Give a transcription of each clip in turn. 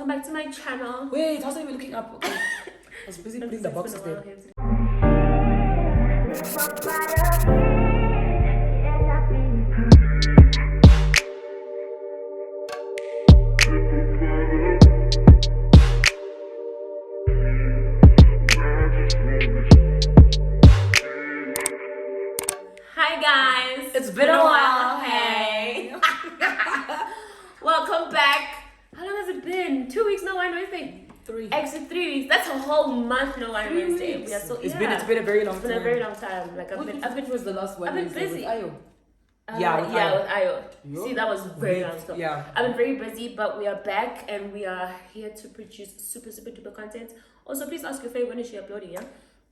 welcome back to my channel. Wait, I wasn't even looking up. Okay. I was busy putting the boxes there. Hi guys, It's been a while. Hey. Welcome back. How long has it been? 2 weeks, no wine Wednesday. 3. Actually 3 weeks. That's a whole month, no wine Wednesday. We are so It's been a very long It's time. been a very long time. Like I've been was the last one? I've been busy. With Ayo. With Ayo. Yo. See, that was very long. So Yeah. I've been very busy, but we are back and we are here to produce super duper content. Also, please ask your favorite when is she uploading, yeah?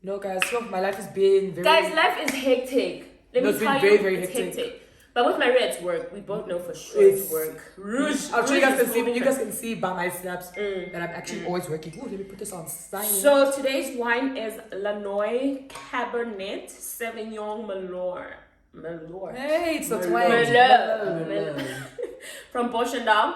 No, guys, so my life has been very. Guys, life is hectic. Let me it's tell been you, very it's hectic. But with Maria, it's work. We both know for sure it's work. I'm sure you guys can see. You guys can see by my snaps that I'm actually always working. Ooh, let me put this on silent. So today's wine is Lanoy Cabernet Sauvignon Malor. Hey, it's the Malor. From Boschendal.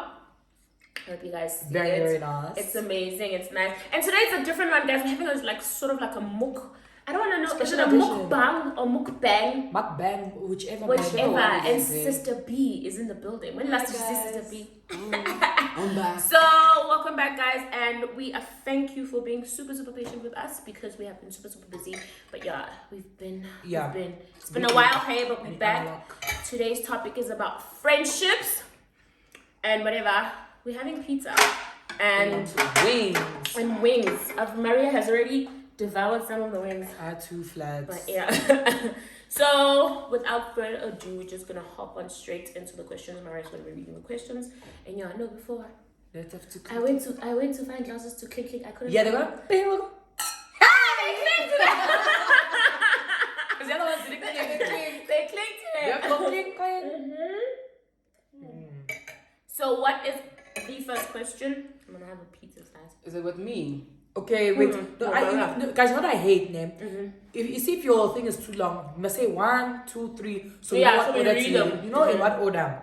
I hope you guys see Very, it. very nice. It's amazing. It's nice. And today it's a different one, guys. We're having a, like sort of like a muk. I don't want to know. Is it a mukbang or mukbang? Mukbang, whichever. Whichever. And is it? Sister B is in the building. When last did you see Sister B? I'm back. So welcome back, guys, and we thank you for being super patient with us because we have been super busy. But yeah, we've been it's been a while, hey, but we're back. Today's topic is about friendships and whatever. We're having pizza and wings. Maria has already devoured some of the wings. I had 2 flats. But yeah. So without further ado, we're just gonna hop on straight into the questions. Maria's gonna be reading the questions. And yeah, no, before Let's have to I went to find glasses to click. I couldn't. Yeah, they're gonna. Hey, they clicked it. Because the other ones didn't click. They clicked it. Yeah, So what is the first question? I'm gonna have a pizza slice. Is it with me? Okay, wait. No, guys, what I hate, name. If you see if your thing is too long, you must say 1, 2, 3. So Yeah, you know so what we order read to them. read. You know in what order.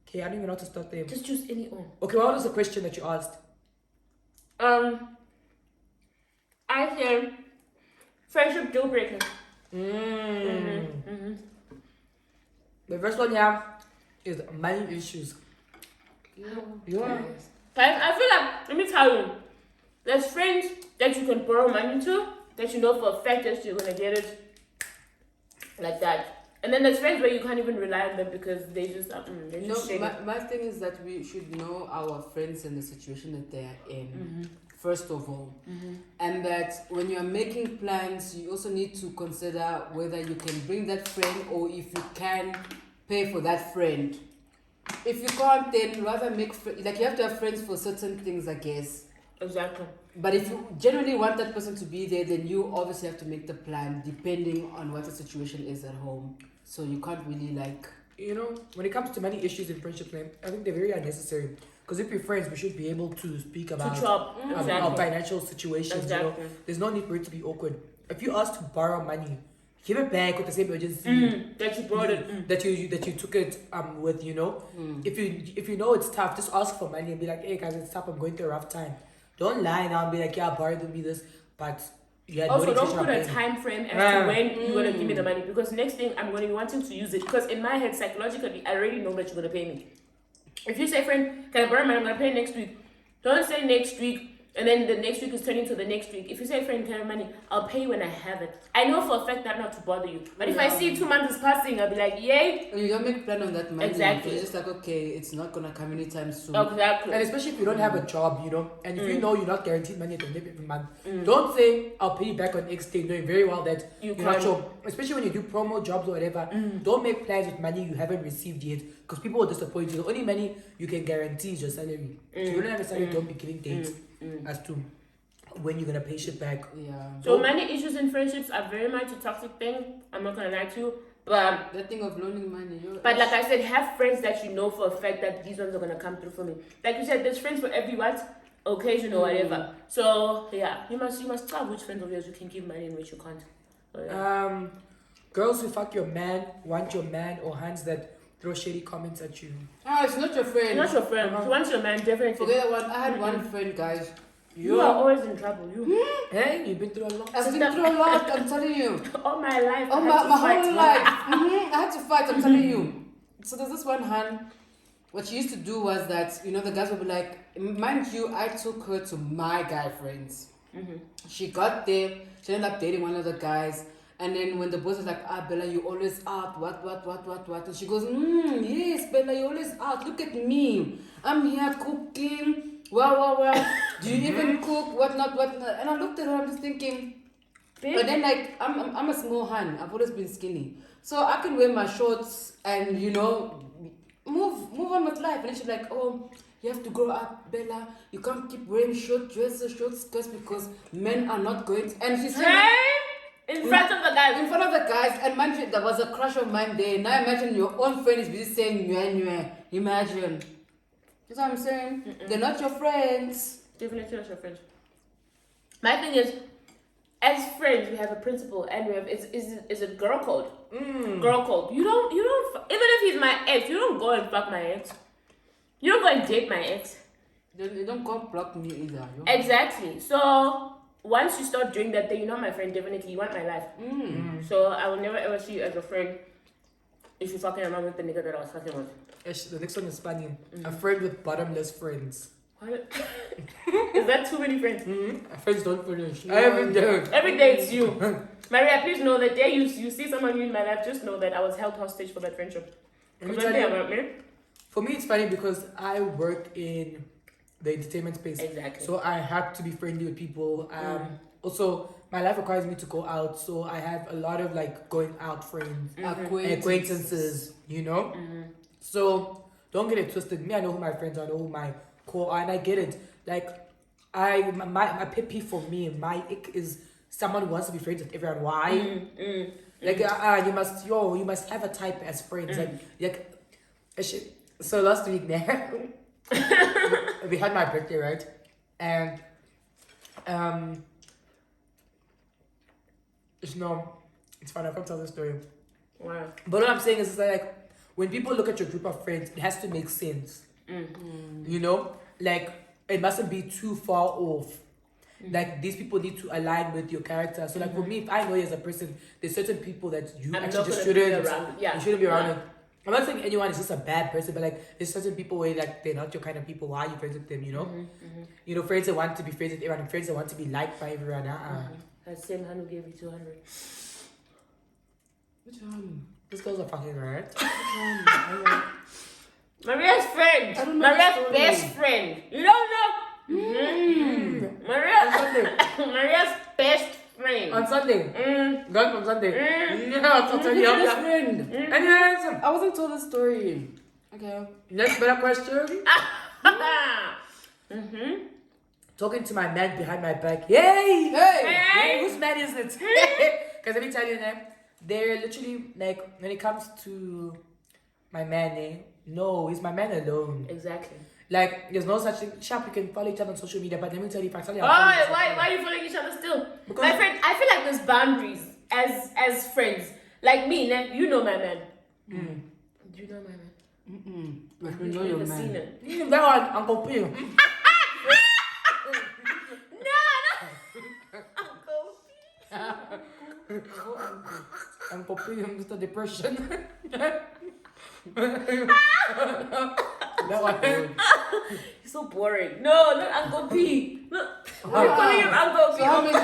Okay, I don't even know how to start them. Just choose any one. Okay, what was the question that you asked? I said friendship deal breaker. The first one, yeah, is money issues. Yeah. Guys, I feel like, let me tell you, there's friends that you can borrow money to, that you know for a fact that you're gonna get it like that. And then there's friends where you can't even rely on them because they just shady. My thing is that we should know our friends and the situation that they are in, first of all. And that when you are making plans, you also need to consider whether you can bring that friend or if you can pay for that friend. If you can't, then rather make like you have to have friends for certain things, I guess. Exactly. But if you generally want that person to be there, then you obviously have to make the plan depending on what the situation is at home. So you can't really like... You know, when it comes to money issues in friendship, I think they're very unnecessary. Because if we're friends, we should be able to speak about our financial situations. Exactly. You know, there's no need for it to be awkward. If you ask to borrow money, give it back with the same urgency that you brought it. that you took it with. You know, if you know it's tough, just ask for money and be like, hey guys, it's tough. I'm going through a rough time. Don't lie now and be like, yeah, borrow me this, but yeah. Also, don't put a time frame as to when you're gonna give me the money, because next thing I'm gonna be wanting to use it. Because in my head, psychologically, I already know that you're gonna pay me. If you say, friend, can I borrow money? I'm gonna pay next week. Don't say next week. And then the next week is turning to the next week. If you say, friend, can I have money? I'll pay you when I have it. I know for a fact that not to bother you. But if I see 2 months is passing, I'll be like, yay. And you don't make a plan on that money. Exactly. You're just like, okay, it's not going to come anytime soon. Exactly. And especially if you don't have a job, you know, and if you know you're not guaranteed money at the end of every month, don't say, I'll pay you back on X day, knowing very well that you're not sure. Especially when you do promo jobs or whatever, don't make plans with money you haven't received yet, because people will disappoint you. The only money you can guarantee is your salary. So if you don't have a salary, don't be giving dates as to when you're gonna pay shit back. Yeah. So money issues in friendships are very much a toxic thing. I'm not gonna lie to you. But that thing of loaning money. But like I said, have friends that you know for a fact that these ones are gonna come through for me. Like you said, there's friends for every occasion or whatever. So yeah, you must tell which friends of yours you can give money and which you can't. So, yeah. Girls who fuck your man, want your man, or hands that throw shady comments at you. Ah, it's not your friend. Not your friend. She wants your man, definitely. Forget that one. I had one friend, guys. You are always in trouble. You. Hey, you've been through a lot. I've been through a lot, I'm telling you. All my life. Oh, my whole life. I had to fight, I'm telling you. So there's this one hand. What she used to do was that, you know, the guys would be like, mind you, I took her to my guy friends. She got there, she ended up dating one of the guys. And then when the boys was like, Bella, you always out, what? And she goes, yes, Bella, you always out. Look at me. I'm here cooking. Well. Do you even cook? Whatnot. And I looked at her, I'm just thinking, but then like, I'm a small hand. I've always been skinny. So I can wear my shorts and, you know, move on with life. And then she's like, oh, you have to grow up, Bella. You can't keep wearing short dresses, short skirts because men are not going to. And she's saying, in front of the guys. In front of the guys. And imagine there was a crush of mine there. Now imagine your own friend is busy saying nyeh. Imagine. That's what I'm saying. They're not your friends. Definitely not your friends. My thing is, as friends, we have a principle, and we have is a girl code. Girl code. You don't. Even if he's my ex, you don't go and fuck my ex. You don't go and date my ex. You don't go block me either. Exactly. So once you start doing that, then you're not my friend. Definitely, you want my life. So I will never ever see you as a friend if you're fucking around with the nigga that I was fucking with. The next one is funny. A friend with bottomless friends. What? Is that too many friends? Friends don't finish. No. Every day it's you. Maria, please know that day you see someone new in my life, just know that I was held hostage for that friendship. For me, it's funny because I work in the entertainment space. Exactly. So I have to be friendly with people. Also, my life requires me to go out, so I have a lot of like going out friends, acquaintances, you know. So don't get it twisted. Me, I know who my friends are, I know who my core are, and I get it. Like my pet peeve for me, my ick is someone who wants to be friends with everyone. Why? Like you must have a type as friends. Like so last week we had my birthday, right? And it's fine, I can't tell the story. Wow. But what I'm saying is like when people look at your group of friends, it has to make sense. You know, like it mustn't be too far off. Like these people need to align with your character. So like for me, if I know you as a person, there's certain people that you actually just shouldn't be around with. I'm not saying anyone is just a bad person, but like there's certain people where like they're not your kind of people. Why are you friends with them? You know, you know, friends that want to be friends with everyone, and friends that want to be liked by everyone. That same hand who gave you 200. Which one? These girls are fucking right. Maria's friend. I don't know Maria's best friend. You don't know? Maria's best friend. On Sunday. Gone from Sunday. Best friend. Anyways, I wasn't told the story. Okay. next better question. Talking to my man behind my back. Yay! Hey! Whose man is it? Because let me tell you that they're literally like when it comes to my man, no, it's my man alone. Exactly. Like there's no such thing. Sharp, you can follow each other on social media, but let me tell you, if I tell you, Why are you following each other still? Because my friend, I feel like there's boundaries as friends. Like me, you know my man. Do you know my man? But we know your Never man. seen it. that one, Uncle P. No. Uncle P, Mr. Depression. That one. He's so boring. No, not Uncle P. No, why are you calling him Uncle P? So how many?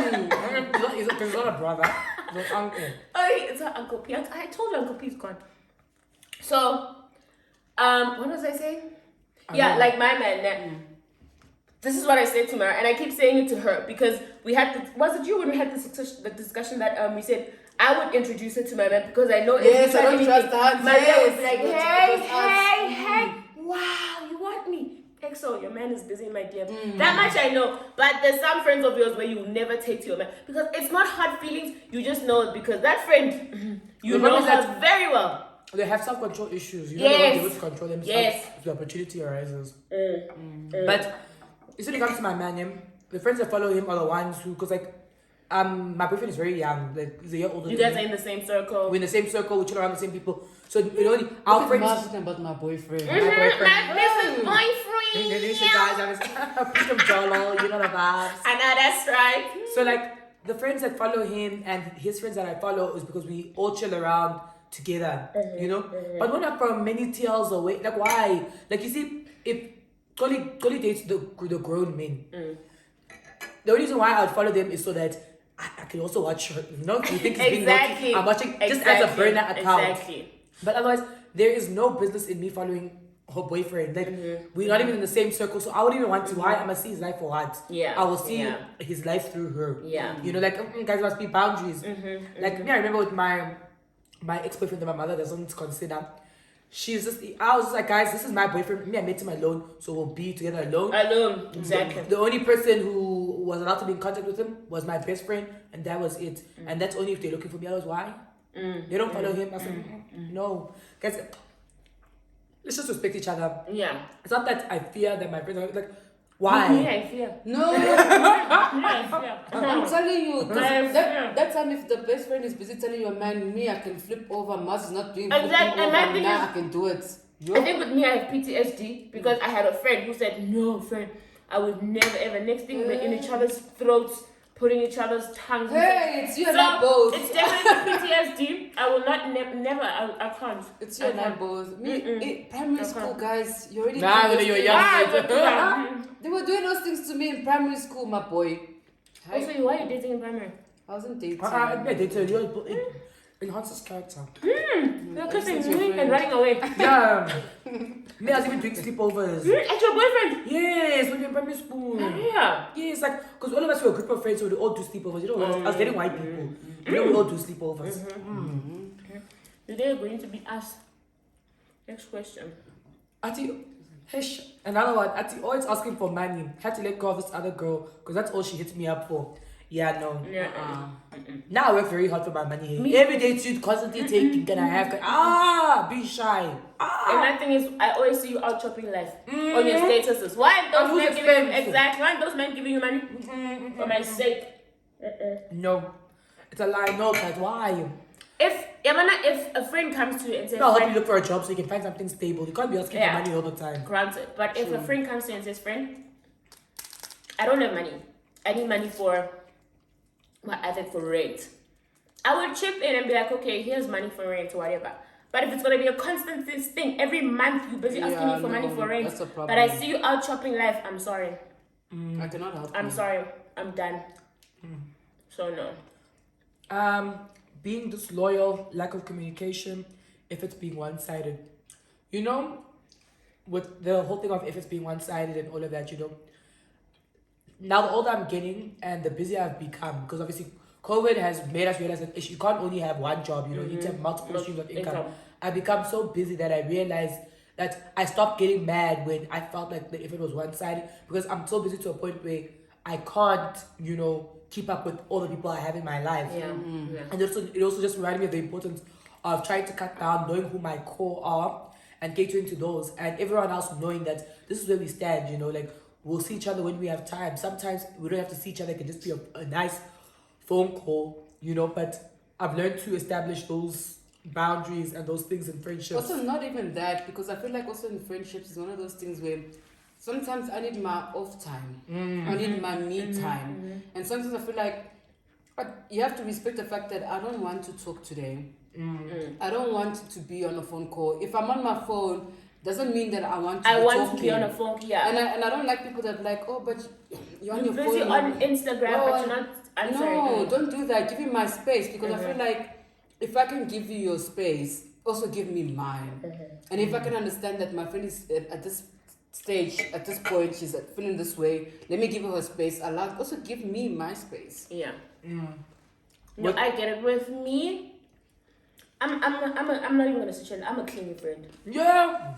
He's not a brother. He's an uncle. Oh, it's not Uncle P. I told you Uncle P's gone. So, what was I saying? Like my man. This is what I said to Mara, and I keep saying it to her because we had was it you when we had the discussion that we said I would introduce her to my man because I know Yes, I don't trust her. Maria was like, hey, wow, you want me? EXO, your man is busy in my DM. That much I know, but there's some friends of yours where you never take to your man because it's not hard feelings. You just know it because that friend, you know her very well. They have self-control issues. You know they won't be able to control themselves if the opportunity arises. But when it comes to my man, the friends that follow him are the ones who, because like my boyfriend is very young. Like he's a year older. You guys are in the same circle. We're in the same circle. We chill around the same people. So our friends. Marz talking about my boyfriend. My boyfriend. My business boyfriend. Guys, I'm Jolo. You know the vibes. I know that's right. So like the friends that follow him and his friends that I follow is because we all chill around together. You know, but we're not from many TLs away. Like why? Like you see, if Collie dates the grown men. The only reason why I would follow them is so that I can also watch her. You know, you think he's being naughty. I'm watching just as a burner account. Exactly. But otherwise, there is no business in me following her boyfriend. Like we're not even in the same circle, so I wouldn't even want to. Why? I'm gonna see his life for what? Yeah. I will see his life through her. Yeah. You know, like guys must be boundaries. Like me, I remember with my ex-boyfriend and my mother, there's something to consider. I was just like, guys, this is my boyfriend. Me, I met him alone, so we'll be together alone. Alone, exactly. The only person who was allowed to be in contact with him was my best friend, and that was it. And that's only if they're looking for me. I was why? They don't follow him. I said, no, guys. Let's just respect each other. Yeah. It's not that I fear that my friends are like, why? Yeah, I fear. No. Yeah. I'm telling you, I that time if the best friend is busy telling your man, me, I can flip over. Marz is not doing Exactly. flipping And my over. thing Now is- I can do it. I think with me, I have PTSD because I had a friend who said, no, friend, I would never ever. Next thing, we're in each other's throats, putting each other's tongues. Hey, it's you and So, I both. it's definitely PTSD. I will not, never, I can't. It's you and I both. Me, primary school guys, you already. Nah, did when those you're things. young. They were doing those things to me in primary school, my boy. Also, why are you dating in primary? I wasn't dating. It enhances character. You're kissing your me friend. and running away. Yeah. Me, I was even doing sleepovers. At your boyfriend? Yes, when we were in primary school. Yeah. Yes, like, because all of us were a group of friends, so we all do sleepovers. You know, I was dating white people. You know, we all do sleepovers. Today, going to be us. Next question. Ati, another one. Ati always asking for money. Had to let go of this other girl because that's all she hits me up for. Yeah, no. Yeah. Now I work very hard for my money. Me- Every day, dude, constantly taking. Can I have? Be shy. And my thing is, I always see you out shopping life on your statuses. Why And those who's men giving you expensive? exactly? Why those men giving you money for my sake? No, it's a lie. No, guys, why? If a friend comes to you and says, No, I'll help friend, you look for a job so you can find something stable. You can't be asking Yeah. for money all the time. granted, but if a friend comes to you and says, friend, I don't have money. I need money for for rent. I would chip in and be like, okay, here's money for rent or whatever. But if it's gonna be a constant thing, every month you're busy asking me for money for rent, That's a problem. but I see you out shopping life, I'm sorry. I cannot help. I'm sorry. I'm done. So no. Being disloyal, lack of communication, if it's being one-sided. You know, with the whole thing of if it's being one-sided and all of that, you know, now the older I'm getting and the busier I've become, because obviously COVID has made us realize that you can't only have one job, you know, you need to have multiple streams of income. I become so busy that I realized that I stopped getting mad when I felt like if it was one-sided, because I'm so busy to a point where I can't, you know, keep up with all the people I have in my life. Yeah. And it also just reminded me of the importance of trying to cut down, knowing who my core are and catering to those, and everyone else knowing that this is where we stand, you know, like we'll see each other when we have time. Sometimes we don't have to see each other, it can just be a nice phone call, you know, but I've learned to establish those boundaries and those things in friendships. Also, not even that, because I feel like also in friendships is one of those things where sometimes I need my off time. I need my me time. And sometimes I feel like you have to respect the fact that I don't want to talk today. I don't want to be on a phone call. If I'm on my phone, doesn't mean that I want to be on a phone, yeah. And I don't like people that are like, oh, but you're on your phone. Busy on Instagram, but you're not answering. No, don't do that. Give me my space, because I feel like if I can give you your space, also give me mine. And if I can understand that my friend is at this stage, at this point, she's feeling this way, let me give her her space. Also give me my space. Yeah. No, I get it. With me, I'm not even gonna say I'm a clingy friend. Yeah.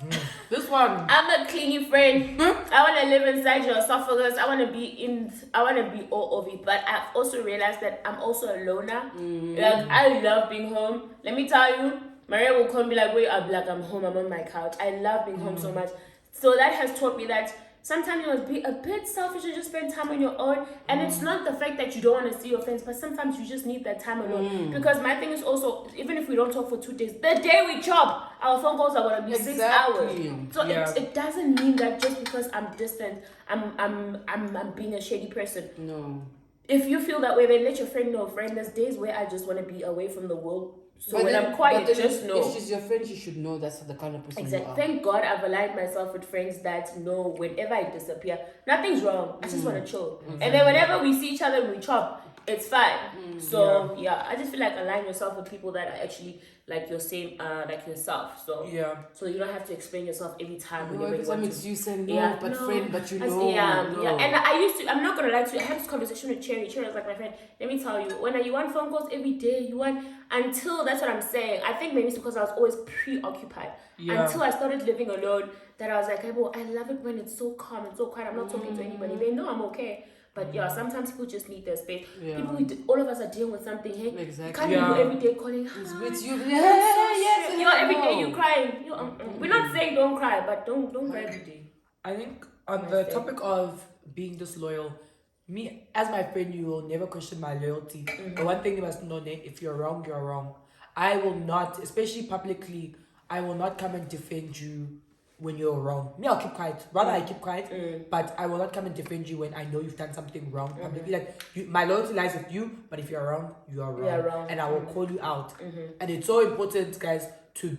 This one. I'm a clingy friend. I wanna live inside your esophagus. I wanna be all of it. But I've also realized that I'm also a loner. Like I love being home. Let me tell you, Maria will come and be like, wait, I'm home, I'm on my couch. I love being home so much. So that has taught me that sometimes you must be a bit selfish and just spend time on your own. And it's not the fact that you don't want to see your friends, but sometimes you just need that time alone. Because my thing is also, even if we don't talk for 2 days, the day we chop, our phone calls are gonna be 6 hours. So it doesn't mean that just because I'm distant, I'm being a shady person. No. If you feel that way, then let your friend know. Friend, there's days where I just want to be away from the world. So when I'm quiet, just know. If she's your friend, she should know that's the kind of person you are. Thank God I've aligned myself with friends that know whenever I disappear, nothing's wrong. I just want to chill. And then whenever we see each other and we chop, it's fine. So I just feel like align yourself with people that are actually like your same, like yourself. So so you don't have to explain yourself every time. Whenever you want to. You say no, friend, but you know. No. And I used to. I'm not gonna lie to you. I had this conversation with Cherry. Cherry was like my friend. Let me tell you, when you want phone calls every day, you want until that's what I'm saying. I think maybe it's because I was always preoccupied. Until I started living alone, that I was like, hey, well, I love it when it's so calm and so quiet. I'm not talking to anybody. They know I'm okay. But sometimes people just need their space. People, all of us are dealing with something. Hey, you can't be every day calling. It's with you. Every day you crying. We're not saying don't cry, but don't cry every day. I think on the topic of being disloyal, me as my friend, you will never question my loyalty. But one thing you must know, Nate, if you're wrong, you're wrong. I will not, especially publicly, I will not come and defend you when you're wrong. Me, I'll keep quiet. Rather, I keep quiet, but I will not come and defend you when I know you've done something wrong. Like my loyalty lies with you, but if you're wrong, you are wrong, and I will call you out. And it's so important, guys, to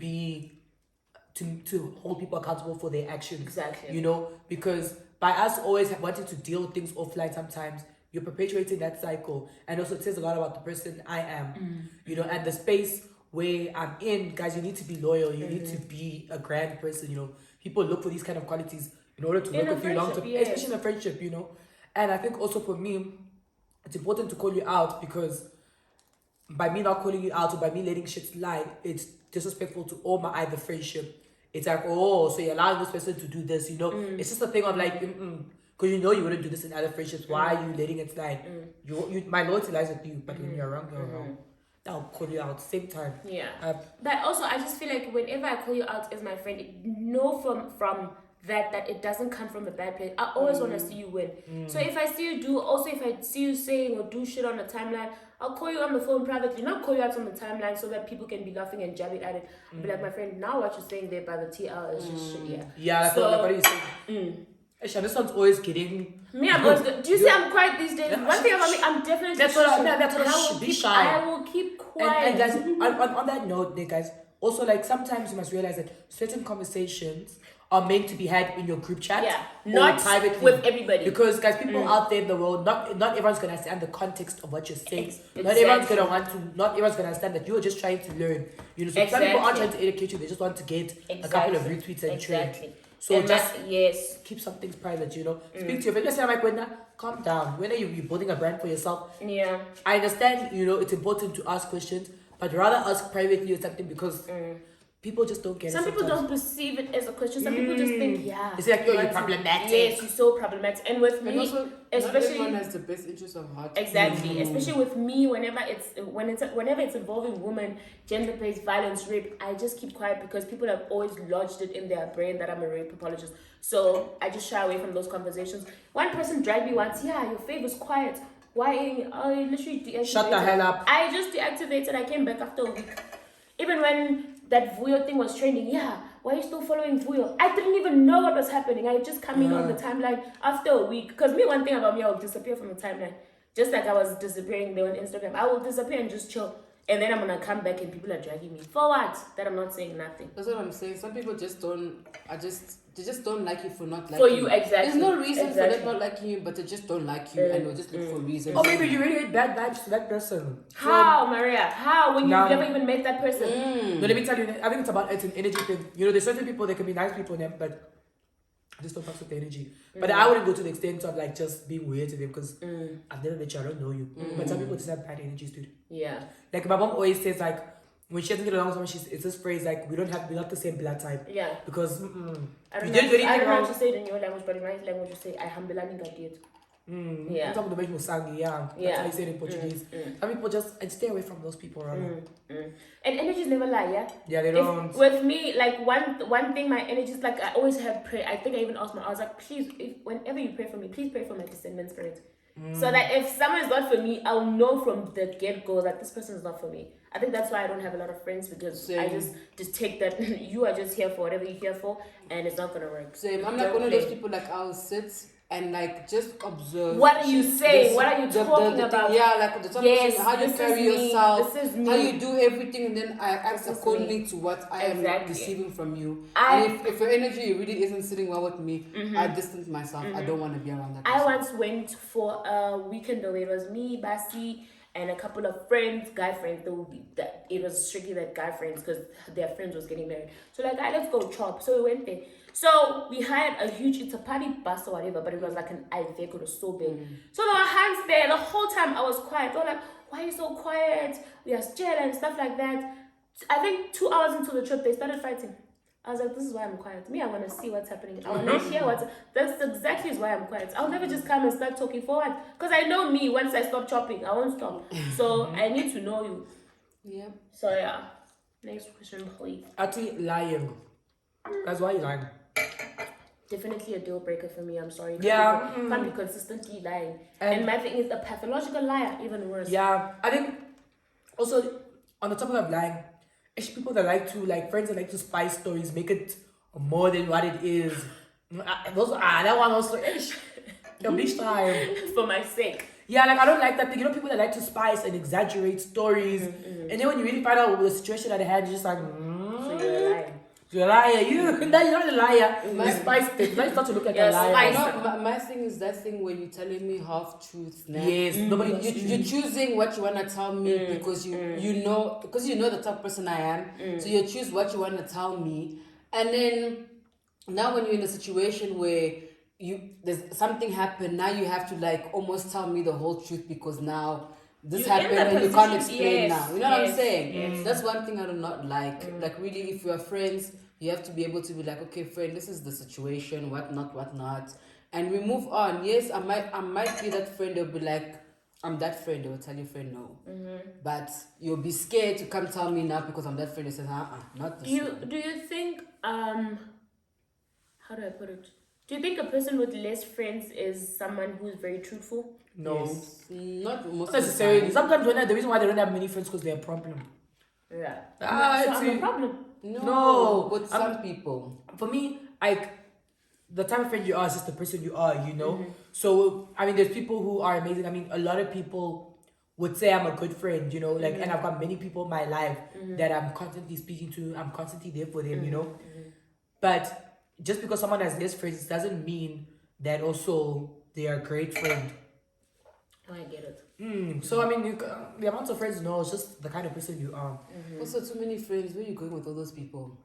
hold people accountable for their actions. Exactly. You know, because by us always wanting to deal with things offline, sometimes you're perpetuating that cycle, and also it says a lot about the person I am. You know, and the space where I'm in, guys, you need to be loyal. You need to be a grand person. You know, people look for these kind of qualities in order to work with you long term, especially in a friendship. You know, and I think also for me, it's important to call you out, because by me not calling you out or by me letting shit slide, it's disrespectful to all my other friendship. It's like, oh, so you're allowing this person to do this, you know? It's just a thing of like, because you know you wouldn't do this in other friendships. Why are you letting it slide? You, my loyalty lies with you, but when you're wrong, you're wrong. I'll call you out same time. But also, I just feel like whenever I call you out as my friend, know from that it doesn't come from a bad place. I always want to see you win. So if I see you if I see you saying or do shit on the timeline, I'll call you on the phone privately, not call you out on the timeline so that people can be laughing and jabbing at it. I'll be like, my friend, now what you're saying there by the TL is just shit. That's what you saying. Aisha, this one's always getting... Me, I'm always good. Do you see I'm quiet these days? One thing about me, I'm definitely... That's what be shy. I will keep quiet. And guys, on that note, guys, also like sometimes you must realize that certain conversations are meant to be had in your group chat, not privately with everybody. Because guys, people out there in the world, not everyone's gonna understand the context of what you're saying. Not everyone's gonna understand that you're just trying to learn. You know, so some people aren't trying to educate you; they just want to get a couple of retweets and trend. So and just keep some things private. You know, speak to your friends. Let's say I'm like, Gwenda, calm down. When are you building a brand for yourself? I understand. You know, it's important to ask questions, but rather ask privately or something, because. People just don't get it. Some people don't perceive it as a question. Some people just think, it's like, you're problematic. Yes, you're so problematic. And with me, also, especially, not everyone has the best interest of heart. Exactly. Especially with me, whenever it's involving women, gender-based violence, rape, I just keep quiet because people have always lodged it in their brain that I'm a rape apologist. So I just shy away from those conversations. One person dragged me once. Your fave was quiet. Why? I literally deactivated. Shut the hell up. I just deactivated. I came back after a week. Even when that Vuyo thing was trending, why are you still following Vuyo? I didn't even know what was happening. I just come in on the timeline after a week. Because one thing about me, I will disappear from the timeline. Just like I was disappearing there on Instagram. I will disappear and just chill. And then I'm going to come back and people are dragging me. For what? That I'm not saying nothing. That's what I'm saying. Some people just don't, they just don't like you for not liking you. For you, exactly. There's no reason for them not liking you, but they just don't like you and they'll just look for reasons. Or maybe you really hate bad vibes to that person. How, Maria? How? When you've never even met that person? No, let me tell you, I think it's an energy thing. You know, there's certain people, they can be nice people, but I just don't fuck with the energy. But I wouldn't go to the extent of like just being weird to them, because I've never met you, I don't know you. But some people just have bad energies, dude. Like my mom always says, like, when she doesn't get along with someone, it's this phrase like, we're not the same blood type. Because I don't know how to say it in your language, but in my language you say, I hambelani ngadiet. Yeah. Some of the mesmo sangue, yeah. That's how you say it in Portuguese. Some people just stay away from those people, rather. And energies never lie, yeah? Yeah, they don't. With me, like one thing, my energies, like I always have prayer. I think I even asked I was like, please, whenever you pray for me, please pray for my discernment spirit. So that if someone's not for me, I'll know from the get-go that this person is not for me. I think that's why I don't have a lot of friends, because I just take that you are just here for whatever you're here for, and it's not gonna work. Same. I'm like one of those people, like I'll sit and like just observe. What are you saying? What are you talking about? Yeah, like the top Yes, how you this carry is me. yourself, This is me. how you do everything, and then I act This is accordingly to what I am Exactly. receiving from you. And if your energy really isn't sitting well with me, I distance myself. I don't want to be around that person. I once went for a weekend away. It was me, Basi, and a couple of friends, guy friends. It was strictly like guy friends because their friends was getting married. So like, let's go chop. So we went there. So we hired a huge, it's a party bus or whatever, but it was like an vehicle, it was so big. So there were hands there. The whole time I was quiet. They were like, why are you so quiet? We are scared and stuff like that. I think 2 hours into the trip, they started fighting. I was like, this is why I'm quiet. Me, I want to see what's happening. I want to hear what's... That's exactly why I'm quiet. I'll never just come and start talking forward. Because I know me, once I stop chopping, I won't stop. So I need to know you. Yeah. So yeah. Next question, please. Actually, lying. That's why you lying. Definitely a deal breaker for me. I'm sorry. Yeah. Can't be consistently lying. And my thing is, a pathological liar, even worse. Yeah. I think also on the topic of lying, it's people that like to, like friends that like to spice stories, make it more than what it is. That one also, your bitch time. For my sake. Yeah, like I don't like that thing. You know, people that like to spice and exaggerate stories. And then when you really find out the situation at hand, you're just like, So you're a liar. You're a liar. You're not a liar. You spiced it. Now you start to look like a liar. My thing is that thing where you're telling me half truths now. Yes, nobody. You're choosing what you wanna tell me because you know the type of person I am. So you choose what you wanna tell me, and then now when you're in a situation where there's something happened, now you have to like almost tell me the whole truth because now this happened and you can't explain now. You know what I'm saying? Yes. That's one thing I do not like. Like really, if you are friends, you have to be able to be like, okay, friend, this is the situation, what not, and we move on. Yes, I might be that friend who'll be like, I'm that friend. They will tell your friend no, but you'll be scared to come tell me now because I'm that friend. They say, not this. Do you think how do I put it? Do you think a person with less friends is someone who is very truthful? No, yes. Not most necessarily. Sometimes the reason why they don't have many friends because they're a problem. Yeah. So I'm a problem. No, with some people. For me, like the type of friend you are is just the person you are, you know. So I mean, there's people who are amazing. I mean, a lot of people would say I'm a good friend, you know. Like, and I've got many people in my life that I'm constantly speaking to. I'm constantly there for them, you know. But just because someone has less friends doesn't mean that also they are a great friend. Oh, I get it. So I mean, the amount of friends, no, it's just the kind of person you are. Also, too many friends. Where are you going with all those people?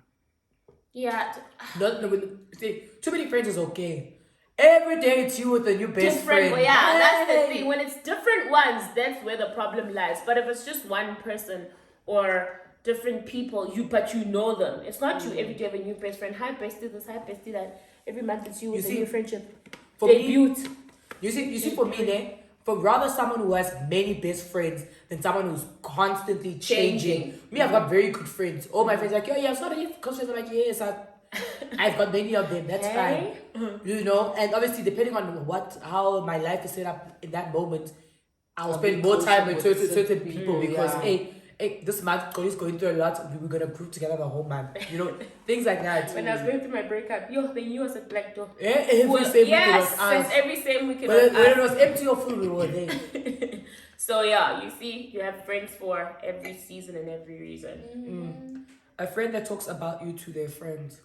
Yeah. Too many friends is okay. Every day it's you with a new best friend. Well, yeah, that's the thing. When it's different ones, that's where the problem lies. But if it's just one person or different people, but you know them. It's not you every day have a new best friend. Hi bestie this, hi bestie that. Every month it's you with a new friendship. For Debut. You see, for me, for rather someone who has many best friends than someone who's constantly changing. Me, I've got very good friends. All my friends are like, oh yeah, so many close friends. I'm like, yes, I've got many of them. That's fine. You know, and obviously depending on how my life is set up in that moment, I'll spend more time with certain people because hey, this month Cody's going through a lot. We were gonna group together the whole month. You know, things like that. When I was going through my breakup, they knew us at Black Door. Every same weekend was us. When it was empty or full, we were there. So yeah, you see, you have friends for every season and every reason. A friend that talks about you to their friends.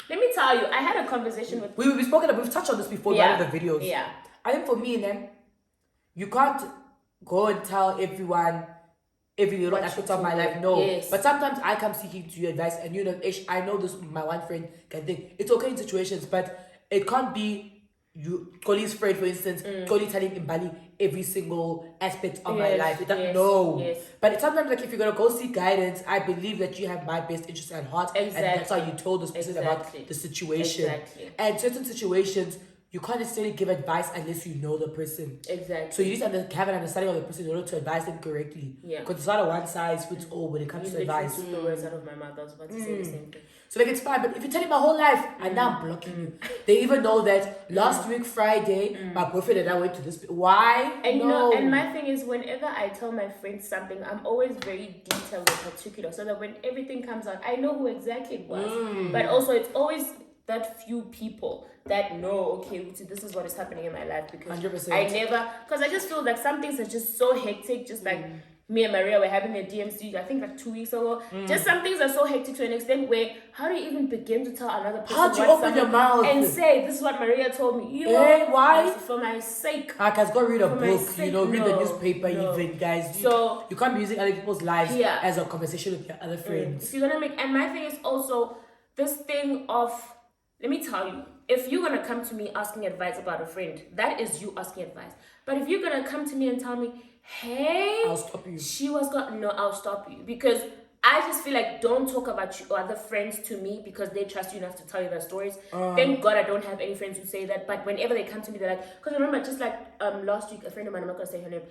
Let me tell you, I had a conversation with... We've touched on this before in one of the videos. Yeah. I think for me, then, you can't go and tell everyone every little aspect of my life. No. Yes. But sometimes I come seeking to your advice and you know, I know this, my one friend can think. It's okay in situations, but it can't be Colin's friend, for instance, Colin telling Imbali every single aspect of my life. No. Yes. But sometimes, like, if you're gonna go seek guidance, I believe that you have my best interest at heart, and that's how you told this person about the situation. And certain situations, you can't necessarily give advice unless you know the person. Exactly. So you need to have an understanding of the person in order to advise them correctly. Yeah. Because it's not a one size fits all when it comes to advice. You took the words out of my mouth. I was about to say the same thing. So like it's fine, but if you tell me my whole life and now I'm blocking you, they even know that last week Friday my boyfriend and I went to this. Why? And you know, and my thing is, whenever I tell my friends something, I'm always very detailed and particular, so that when everything comes out, I know who exactly it was. But also, it's always that few people that know, okay, this is what is happening in my life, because 100%. because I just feel like some things are just so hectic, just like me and Maria were having a DMC, I think like 2 weeks ago. Just some things are so hectic to an extent where how do you even begin to tell another person? How do you open your mouth and say, this is what Maria told me? You know, why? For my sake. Guys, go read a book, sake, read the newspaper even, guys. So you can't be using other people's lives as a conversation with your other friends. If you're gonna make, and my thing is also this thing of, let me tell you, if you're gonna come to me asking advice about a friend, that is you asking advice. But if you're gonna come to me and tell me, hey, I'll stop you. I'll stop you, because I just feel like don't talk about your other friends to me because they trust you enough to tell you their stories. Thank God I don't have any friends who say that. But whenever they come to me, they're like, because remember, just like last week, a friend of mine, I'm not gonna say her name,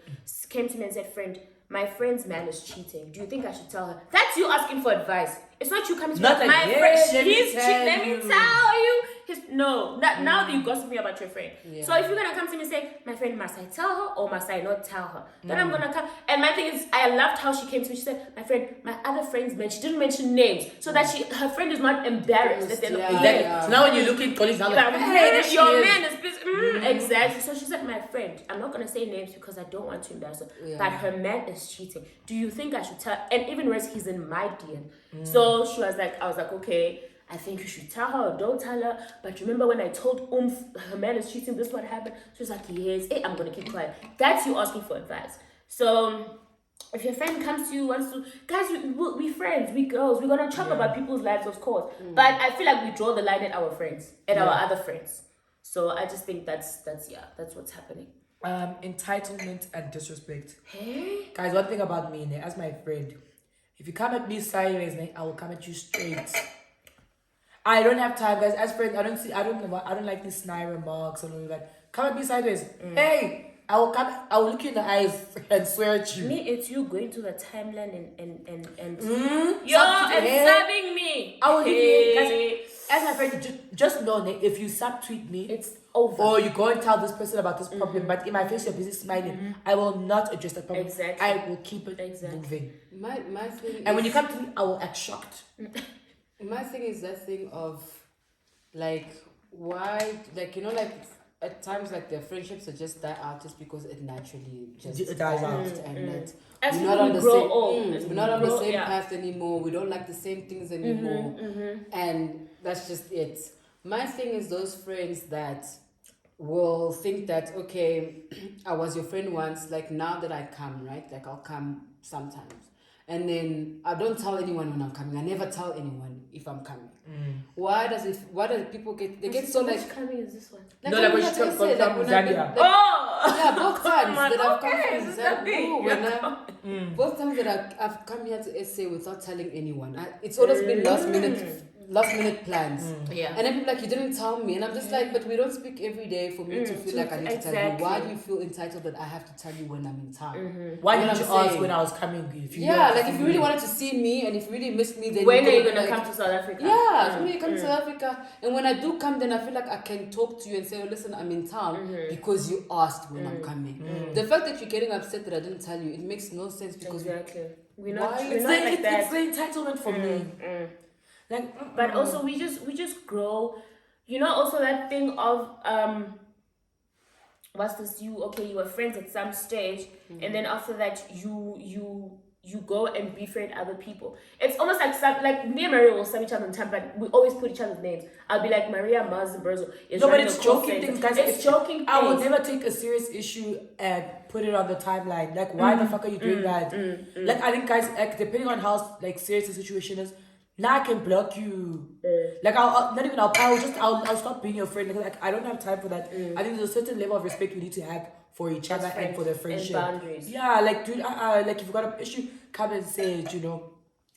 came to me and said, friend, my friend's man is cheating. Do you think I should tell her? That's you asking for advice. It's not you coming to me like, my friend, he's cheating. Let me tell you. Now that you gossip me about your friend. Yeah. So if you're gonna come to me and say, my friend, must I tell her or must I not tell her? Then I'm gonna come. And my thing is, I loved how she came to me. She said, my friend, my other friend's man. She didn't mention names, so that her friend is not embarrassed. So now when you look in colleagues, I'm like, hey, your man is busy. Exactly. So she said, my friend, I'm not gonna say names because I don't want to embarrass her. Yeah. But her man is cheating. Do you think I should tell? And even worse, he's in my DM. So she was like, I was like, okay, I think you should tell her or don't tell her. But remember when I told her man is cheating, this is what happened? She was like, yes, hey, I'm going to keep quiet. That's you asking for advice. So if your friend comes to you, wants to, guys, we friends, we girls, we're going to talk about people's lives, of course. But I feel like we draw the line at our friends, at our other friends. So I just think that's what's happening. Entitlement and disrespect. Hey? Guys, one thing about me, as my friend, if you come at me sideways, I will come at you straight. I don't have time, guys. As friends, I don't like these snide remarks and all that. Come at me sideways. Hey, I will look you in the eyes and swear at you. Me, it's you going to the timeline and stabbing me. I will give you, guys, as my friend, just know that if you subtweet me, it's over. Or you go and tell this person about this problem, but in my face you're busy smiling. I will not address the problem. Exactly. I will keep it moving. My thing and when you come to me, I will act shocked. My thing is that thing of, like, why, like, at times, like, their friendships are just die out just because it naturally just dies out. And that as we're not on the same, we're not on the same path anymore. We don't like the same things anymore. And that's just it. My thing is those friends that will think that, okay, I was your friend once, like, now that I come, right? Like, I'll come sometimes. And then I don't tell anyone when I'm coming. I never tell anyone if I'm coming. Why do people get so like... Which coming is this one? Like, no, like when she from Zambia. Yeah, both times that I've come from Zambia. Both times that I've come here to SA without telling anyone. It's always been last minute plans. And then people like, you didn't tell me. And I'm just like, but we don't speak every day for me to feel like I need to tell you. Why do you feel entitled that I have to tell you when I'm in town? Why didn't you ask when I was coming? If you really wanted to see me and if you really missed me, then when are you gonna come to South Africa? Yeah, when you come to South Africa. And when I do come, then I feel like I can talk to you and say, oh, listen, I'm in town because you asked when I'm coming. The fact that you're getting upset that I didn't tell you, it makes no sense because we're not like that. It's the entitlement for me. Like, but also we just grow. Also that thing of what's this? You were friends at some stage, and then after that you go and befriend other people. It's almost like me and Maria will sub each other in time, but we always put each other's names. I'll be like Maria, Marz, and Berzo. No, but it's joking things, guys. It's joking things. I will never take a serious issue and put it on the timeline. Like, why the fuck are you doing that? Like, I think, guys, like, depending on how serious the situation is, now I can block you. Like, I'll stop being your friend. Like, I don't have time for that. I think there's a certain level of respect we need to have for each other and for the friendship. And boundaries. Yeah, like, dude, like, if you've got an issue, come and say it,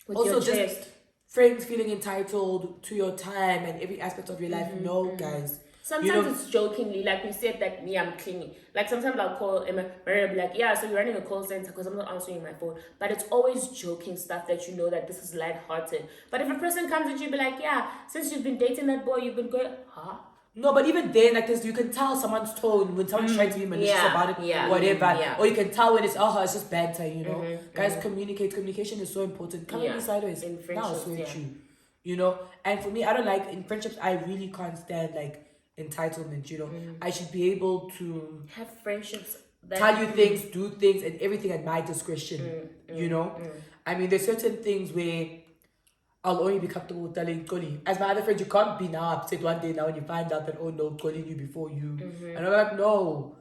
With also, your just chest. Friends feeling entitled to your time and every aspect of your life. No, guys. Sometimes it's jokingly, like we said that me, I'm clingy. Like sometimes I'll call Emma, Maria, be like, yeah, so you're running a call center because I'm not answering my phone. But it's always joking stuff that you know that this is lighthearted. But if a person comes at you, be like, yeah, since you've been dating that boy, you've been going, huh? No, but even then, like this, you can tell someone's tone when someone's trying to be malicious about it, whatever. Or you can tell when it's it's just banter, you know. Guys, communicate. Communication is so important. Come in sideways. In now I'll swear at you. You know, and for me, I don't like in friendships. I really can't stand like entitlement. You know, I should be able to have friendships that tell you things, do things, and everything at my discretion. You know, I mean, there's certain things where I'll only be comfortable with telling Koli. As my other friend, you can't be now upset one day now when you find out that, oh no, Koli knew before you. And I'm like, no.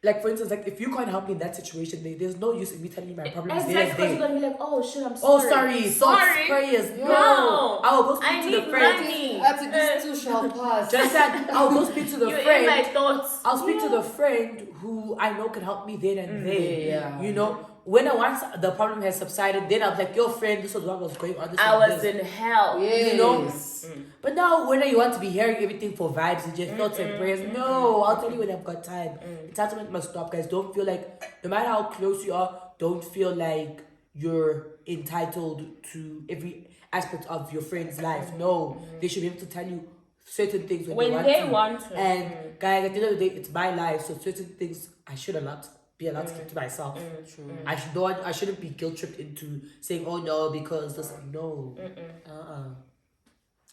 Like, for instance, like, if you can't help me in that situation, there's no use in me telling you my problems. Exactly, because you're going to be like, oh shit, I'm sorry. Oh, sorry. Sorry. Prayers. No. I will go speak to the friend. After this too shall pass. Just that, I'll go speak to the You're friend. in my thoughts. I'll speak to the friend who I know can help me then and there. You know? When once the problem has subsided, then I'm like, your friend, this was what was going on. I was in hell. Yes. You know? But now, when you want to be hearing everything for vibes and just thoughts and prayers, no, I'll tell you when I've got time. Entitlement must stop, guys. Don't feel like, no matter how close you are, don't feel like you're entitled to every aspect of your friend's life. No, they should be able to tell you certain things when they want to. And guys, at the end of the day, it's my life, so certain things I should be allowed to keep to myself. I shouldn't be guilt tripped into saying, oh no, because this, no.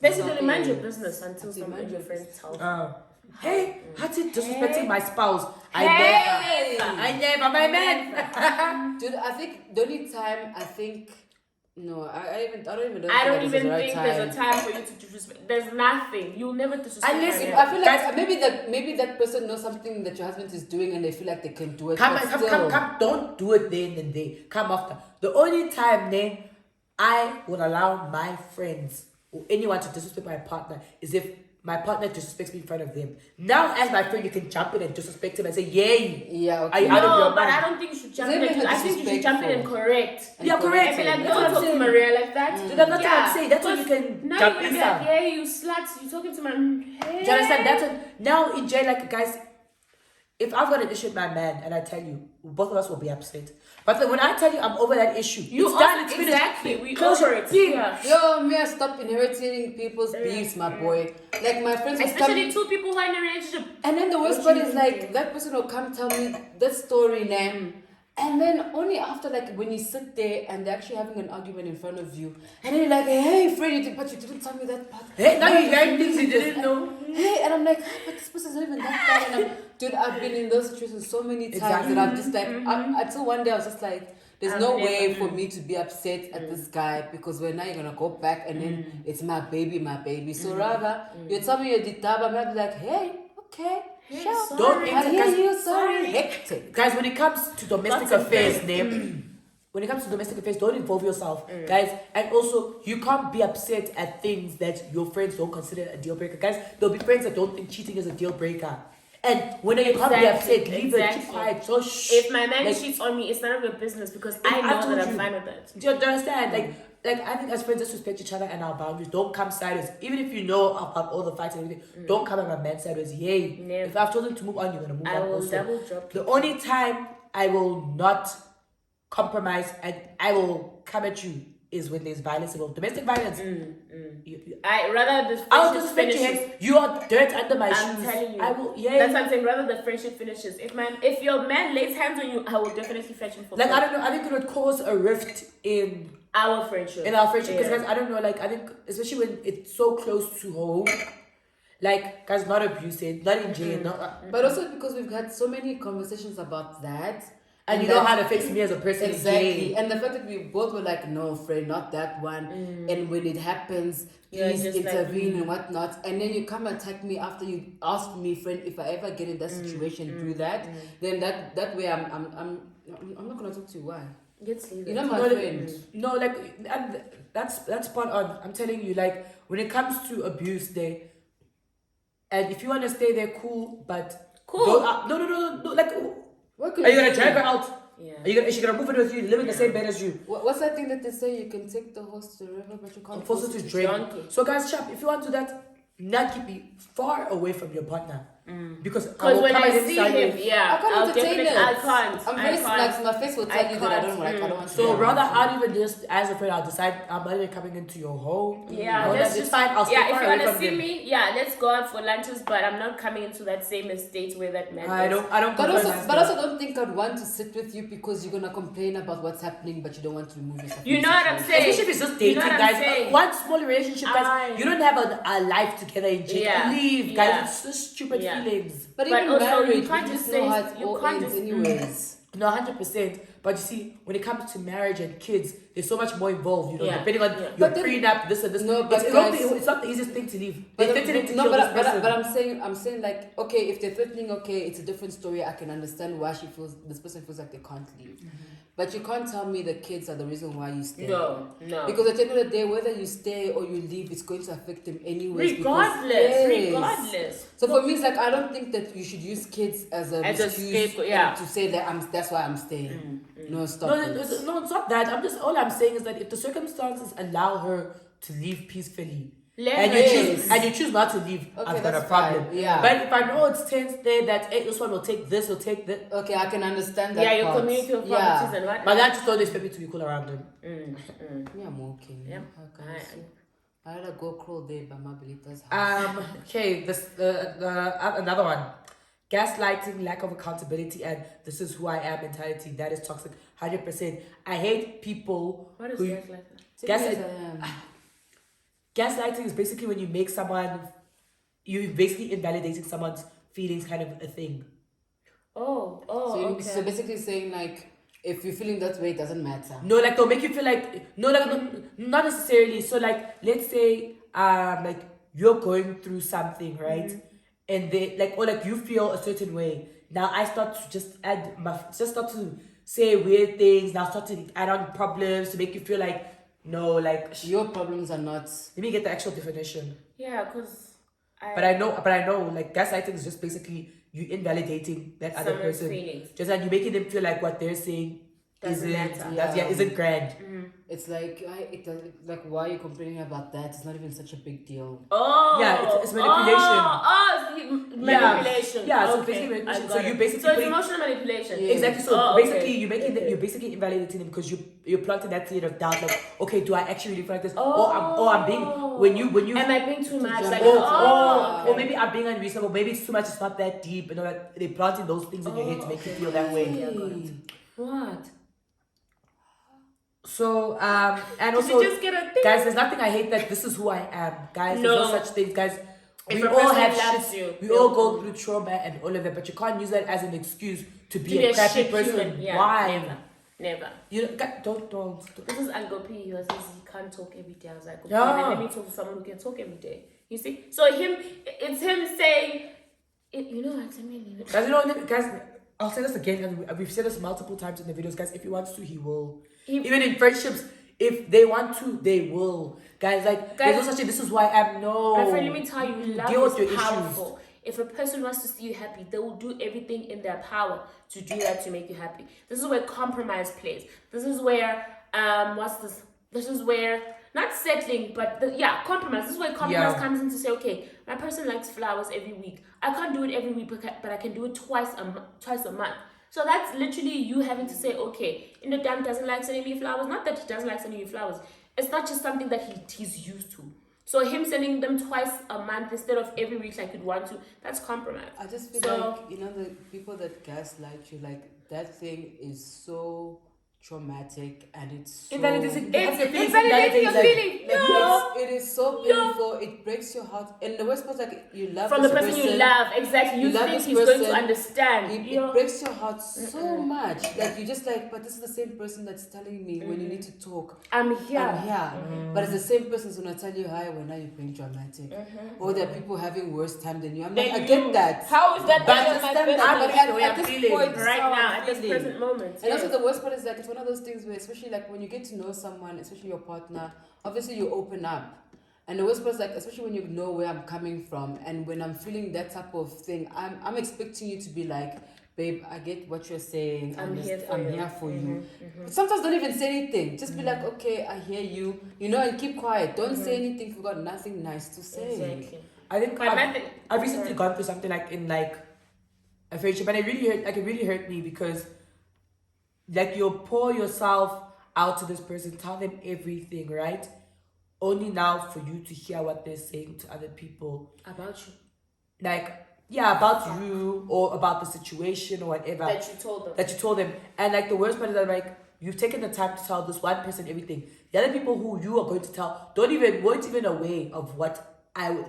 Basically, mind your business until some of your friends tell you. Hey, how's it disrespecting my spouse? I never, my man. Dude, I think the only time no, I don't even know. I don't even think there's a time for you to disrespect. There's nothing. You'll never disrespect. Unless I feel like maybe that person knows something that your husband is doing and they feel like they can do it. Come. Don't do it then and there. Come after. The only time then I would allow my friends or anyone to disrespect my partner is if my partner disrespects me in front of them. Now, as my friend, you can jump in and disrespect him and say, yay. Yeah, okay. No, but I don't think you should jump in. I think you should jump in and correct. Yeah, correct. And be like, don't talk to Maria like that. That's what I'm saying. That's what you can now jump you're in. like, yeah, you sluts. You talking to my... Hey. Do you understand? That's what... Now, in jail, like, guys, if I've got an issue with my man and I tell you, both of us will be upset. But when I tell you I'm over that issue, it's done, it's finished. Exactly, we over it. Yo, me, stop inheriting people's beefs, my boy. Like my friends, especially two people who are in a relationship. And then the worst part is like that person will come tell me that story name. And then only after, like, when you sit there and they're actually having an argument in front of you, and then you're like, hey, Fred, but you didn't tell me that part. Hey, now you're hearing things you didn't know. Hey, and I'm like, but this person's not even that bad. And dude, I've been in those situations so many times that I'm just like, until one day I was just like, there's no way for me to be upset at this guy because now you're gonna go back and then it's my baby. So rather, you tell me you're ditaba, I'm not like, hey, okay. Sure. Don't sorry. Hectic. Guys, when it comes to domestic affairs, don't involve yourself, guys. And also, you can't be upset at things that your friends don't consider a deal breaker. Guys, there'll be friends that don't think cheating is a deal breaker. And when you can't be upset, leave it, keep quiet. So if my man cheats on me, it's none of your business because I know that I'm fine with that. Do you understand? Like I think as friends, just respect each other and our boundaries. Don't come sideways. Even if you know about all the fights and everything, don't come at my man sideways. Yay. Never. If I've told him to move on, you're gonna move on. I will also. double drop. The only time I will not compromise and I will come at you is when there's violence involved. Domestic violence. I rather the I'll just finishes. You are dirt under my shoes. I'm telling you. I will. Yeah. That's what I'm saying. Rather the friendship finishes. If your man lays hands on you, I will definitely fetch him for. Like I don't know. I think it would cause a rift in our friendship. Because guys, I don't know. Like I think especially when it's so close to home. Like guys, not abusive, not in jail, But also because we've had so many conversations about that. And you know how it affects me as a person. Exactly. And the fact that we both were like, no, Fred, not that one. And when it happens, please intervene and whatnot. And then you come attack me after you asked me, friend, if I ever get in that situation, do that. Then that way I'm not gonna talk to you. Why? You're not my friend. No, like and that's spot on. I'm telling you, like when it comes to abuse, and if you want to stay there, cool. But no. Like. Are you gonna drag her out? Yeah. Is she gonna move in with you, live in the same bed as you? What's that thing that they say? You can take the horse to the river, but you can't force her to drink. So guys, sharp. If you want to do that, not keep me far away from your partner. Because when I see him, I can't entertain it. I can't. I'm very like my face will tell you that I don't like. I don't want to. So rather, I'll even just as a friend, I'll decide I'm not even coming into your home. Yeah, let's just fine. I'll stay far if you away wanna from see them. me, let's go out for lunches. But I'm not coming into that same estate where that man. I don't. But also, don't think I'd want to sit with you because you're gonna complain about what's happening, but you don't want to remove yourself. You know what I'm saying? Especially if it's just dating, guys. One small relationship, guys. You don't have a life together in jail. Leave, guys. It's just stupid feelings. But even also, married, you can't just say you can't anyways. No, 100%. But you see, when it comes to marriage and kids, there's so much more involved. Depending on your prenup, this and this. No, but it's not the easiest thing to leave. They're threatening to kill this person. But I'm saying like, okay, if they're threatening, okay, it's a different story. I can understand why this person feels like they can't leave. But you can't tell me the kids are the reason why you stay. No. Because at the end of the day, whether you stay or you leave, it's going to affect them anyways. Regardless. So for me, it's like I don't think that you should use kids as an excuse to say that that's why I'm staying. No, stop. No, it's not that. All I'm saying is that if the circumstances allow her to leave peacefully, and you choose not to leave, I've got a problem. Fine. Yeah. But if I know it's tense there that this one will take this, will take that. Okay, I can understand that. Yeah, your community of properties and what. But I just don't expect me to be cool around them. Yeah, I'm okay. Yeah. I had to go crawl there by my Belita's house. Okay, this another one. Gaslighting, lack of accountability, and this is who I am mentality. That is toxic, 100%. I hate people. What is gaslighting? Gaslighting is basically when you make you're basically invalidating someone's feelings, kind of a thing. So basically saying like, if you're feeling that way, it doesn't matter. No, like they'll make you feel like not necessarily. So like, let's say like you're going through something, right? And they you feel a certain way. Now I start to start to say weird things. Now start to add on problems to make you feel like your problems are not. Let me get the actual definition. Yeah, because. But I know like gaslighting is just basically you invalidating that other person. Feelings. Just like you making them feel like what they're saying isn't grand. It's like why are you complaining about that? It's not even such a big deal. It's manipulation. Manipulation. Yeah, so basically manipulation. So you basically it's emotional manipulation. Yeah. Exactly. So basically you're basically invalidating them because you're planting that seed of doubt. Like, okay, do I actually really feel like this? I'm being when you am I being too much? Or maybe I'm being unreasonable. Maybe it's too much. It's not that deep. That they're planting those things in your head to make you feel that way. What? So and also guys, there's nothing I hate that this is who I am, guys. There's no such things, guys. We all have shit. We all go through trauma and all of that, but you can't use that as an excuse to be a crappy person. Why? Never. You don't. This is Uncle P. He says he can't talk every day. I was like, okay, let me talk to someone who can talk every day. You see? So it's him saying, you know what? Let me leave it. Guys, I'll say this again, and we've said this multiple times in the videos, guys. If he wants to, he will. Even in friendships, if they want to, they will. Guys, there's no such thing. This is why I'm My friend, let me tell you, love is powerful. Issues. If a person wants to see you happy, they will do everything in their power to do that to make you happy. This is where compromise plays. This is where This is where not settling, but compromise. This is where compromise comes in to say, okay, my person likes flowers every week. I can't do it every week, but I can do it twice a month. So that's literally you having to say, okay, in the damn doesn't like sending me flowers. Not that he doesn't like sending you flowers. It's not just something that he's used to. So him sending them twice a month instead of every week like you'd want to, that's compromise. I just feel like, the people that gaslight you, like, that thing is so traumatic and it's so... invalidating your feeling. It is so painful. It breaks your heart. And the worst part, like, you love from the person you love. Exactly. You think he's going to understand. It breaks your heart so much that you just like, but this is the same person that's telling me when you need to talk. I'm here. But it's the same person who's going to tell you, hi, when are you being dramatic? Or there are people having worse time than you. I'm like, I get that. How is that? At this point right now, at this present moment. And also the worst part is like, it's one of those things where, especially like when you get to know someone, especially your partner, obviously you open up. And the worst part is like, especially when you know where I'm coming from, and when I'm feeling that type of thing, I'm expecting you to be like, babe, I get what you're saying. I'm here for you. Sometimes don't even say anything. Just be like, okay, I hear you. And keep quiet. Don't say anything if you've got nothing nice to say. Exactly. I think I've recently gone through something like in like a friendship, and it really hurt me because like you'll pour yourself out to this person, tell them everything, right? Only now for you to hear what they're saying to other people about you. Like, yeah, about you or about the situation or whatever. That you told them. And like the worst part is that like you've taken the time to tell this one person everything. The other people who you are going to tell weren't even aware of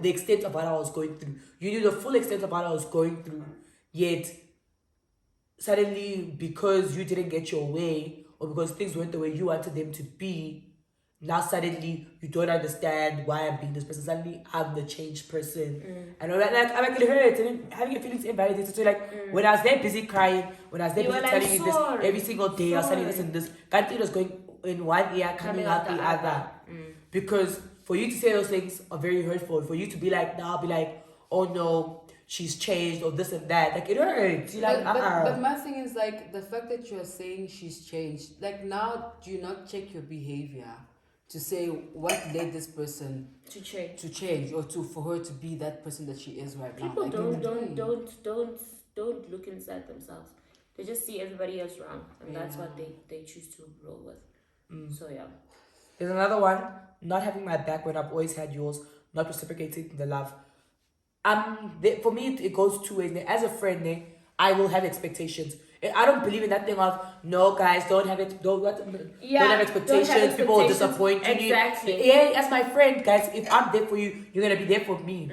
the extent of what I was going through. You knew the full extent of what I was going through. Yet suddenly, because you didn't get your way or because things weren't the way you wanted them to be, now suddenly you don't understand why I'm being this person. Suddenly I'm the changed person. And all that, like I'm like it hurts and then having your feelings invalidated. So like when I was there busy crying, when I was there busy telling you this every single day, I was telling you this and this, can't it was going in one ear, coming out the other. Because for you to say those things are very hurtful. For you to be like, now I'll be like, oh no, she's changed or this and that. Like it hurts. You're like, but my thing is like the fact that you're saying she's changed. Like now, do you not check your behavior to say what led this person to change or for her to be that person that she is right now? People don't look inside themselves. They just see everybody else around, and that's what they choose to roll with. So yeah. There's another one, not having my back when I've always had yours, not reciprocating the love. For me, it goes two ways. As a friend, I will have expectations. I don't believe in that thing of no guys don't have expectations. People will disappoint you. Exactly. Yeah, as my friend, guys, if I'm there for you, you're gonna be there for me.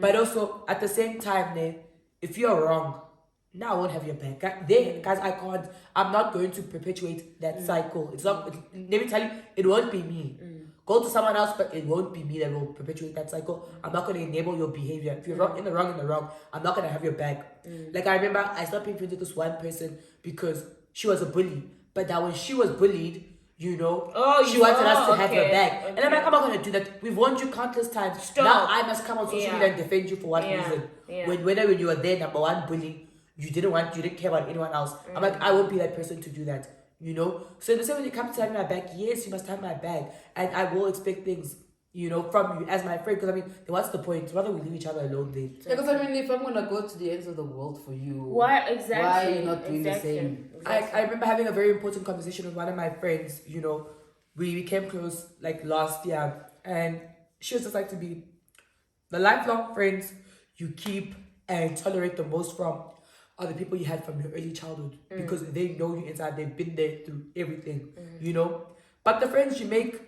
But also at the same time, if you're wrong, now I won't have your back. Guys, I'm not going to perpetuate that cycle. It's not. Let me tell you, it won't be me. Go to someone else, but it won't be me that will perpetuate that cycle. I'm not going to enable your behavior. If you're wrong, in the wrong, I'm not going to have your back. Like I remember, I stopped being friends with this one person because she was a bully. But that when she was bullied, she wanted us to have her back. Okay. And I'm like, I'm not going to do that. We've warned you countless times. Stop. Now I must come on social media and defend you for what reason? Yeah. When you were there, number one bully, you didn't care about anyone else. I'm like, I won't be that person to do that. So the same when it comes to having my back, yes, you must have my back, and I will expect things, from you as my friend. Because then what's the point? Rather we leave each other alone then. Because if I'm gonna go to the ends of the world for you, why are you not doing the same? I remember having a very important conversation with one of my friends. We became close like last year, and she was just like to be the lifelong friends you keep and tolerate the most from are the people you had from your early childhood because they know you inside, they've been there through everything, But the friends you make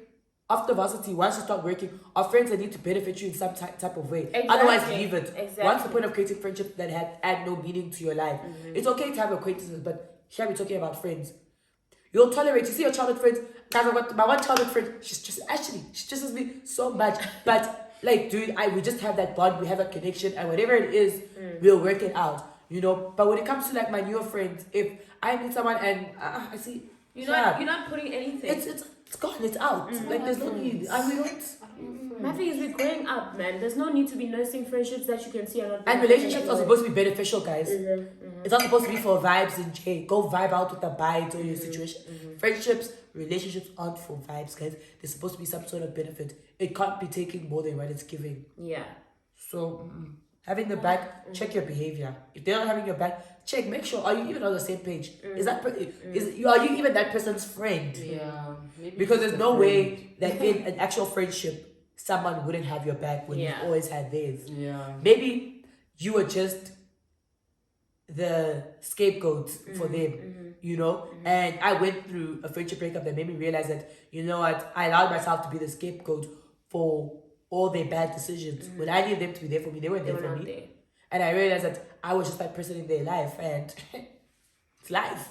after varsity, once you start working, are friends that need to benefit you in some type of way. Exactly. Otherwise, leave it. Exactly. What's the point of creating friendships that add no meaning to your life? It's okay to have acquaintances, but here we're talking about friends. You'll tolerate, you see your childhood friends, guys, I've got my one childhood friend, she stresses me so much, but like, dude, we just have that bond, we have a connection, and whatever it is, we'll work it out. But when it comes to like my newer friends, if I meet someone and I see you're not putting anything. It's gone. It's out. Like there's no need. And we don't. My thing is we're growing up, man. There's no need to be nursing friendships that you can see are not. And relationships are supposed to be beneficial, guys. It's not supposed to be for vibes and Jay. Go vibe out with the bites or your situation. Friendships, relationships aren't for vibes, guys. There's supposed to be some sort of benefit. It can't be taking more than what it's giving. Yeah. So. Having the back, check your behavior. If they're not having your back, check. Make sure, are you even on the same page? Are you even that person's friend? Yeah. Because there's no way that in an actual friendship, someone wouldn't have your back when you've always had theirs. Yeah. Maybe you were just the scapegoat for them, And I went through a friendship breakup that made me realize that, I allowed myself to be the scapegoat for all their bad decisions. When I needed them to be there for me, they weren't there for me. There. And I realized that I was just that person in their life, and it's life.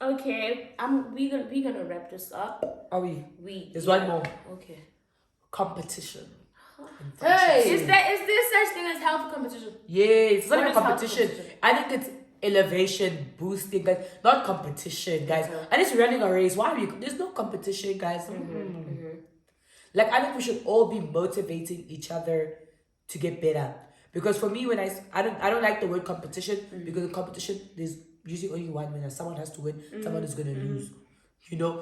Okay, we gonna wrap this up. Are we? There's one more. Okay. Competition. Hey, is there such thing as healthy competition? Yes, it's not a competition. I think it's elevation, boosting, guys. Not competition, guys. And it's running a race. Why are you? There's no competition, guys. Like, I think we should all be motivating each other to get better. Because for me, when I don't like the word competition, because in competition, there's usually only one winner. Someone has to win, someone is going to lose.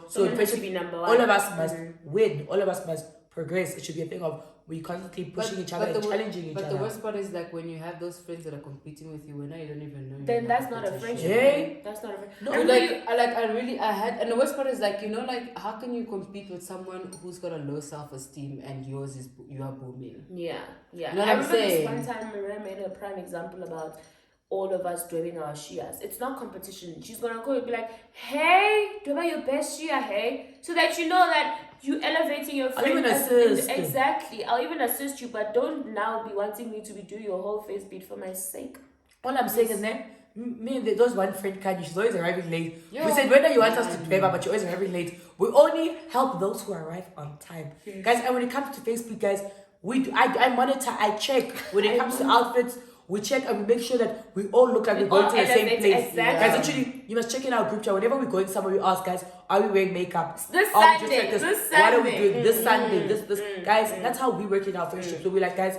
So in friendship, all of us must win. All of us must progress. It should be a thing of we constantly pushing each other and challenging each other. But the worst part is like when you have those friends that are competing with you, when you don't even know. Then that's not a friendship. Yeah. That's not a friendship. No, And the worst part is like, you know, like how can you compete with someone who's got a low self-esteem and you are booming? Yeah. You know what I I'm remember saying? this one time Maria made a prime example about all of us doing our shias. It's not competition. She's gonna go and be like, hey, do your best shia, hey? So that you know that you elevating your friend. I'll even assist. Exactly. I'll even assist you, but don't now be wanting me to be doing your whole face beat for my sake. All I'm saying is that me and those one friend Kanye, she's always arriving late. Yeah. We said whether you want us to favor, but you're always arriving late. We only help those who arrive on time. Yes. Guys, and when it comes to Facebook, guys, I monitor, I check. When it comes to outfits, we check and we make sure that we all look like we're going to the same place. Exactly. Guys, actually, you must check in our group chat. Whenever we're going somewhere, we ask, guys, are we wearing makeup? This Are we Sunday, just like this What are we Sunday. doing? This Sunday, this. Guys, that's how we work in our friendship. So we're like, guys,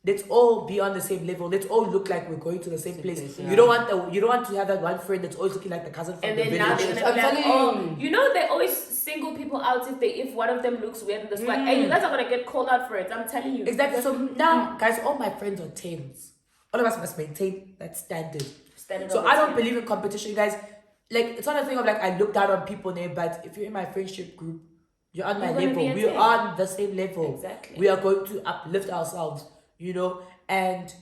let's all be on the same level. Let's all look like we're going to the same place. Yeah. You don't want to have that one friend that's always looking like the cousin from And the then now village. they're gonna be like, oh, you know they always single people out if one of them looks weird in the spot. And you guys are gonna get called out for it. I'm telling you. Exactly. So now, guys, all my friends are tens. All of us must maintain that standard. So I don't believe in competition, guys. Like, it's not a thing of like I look down on people name, but if you're in my friendship group, you're on my level. We're on the same level. Exactly. We are going to uplift ourselves, you know. And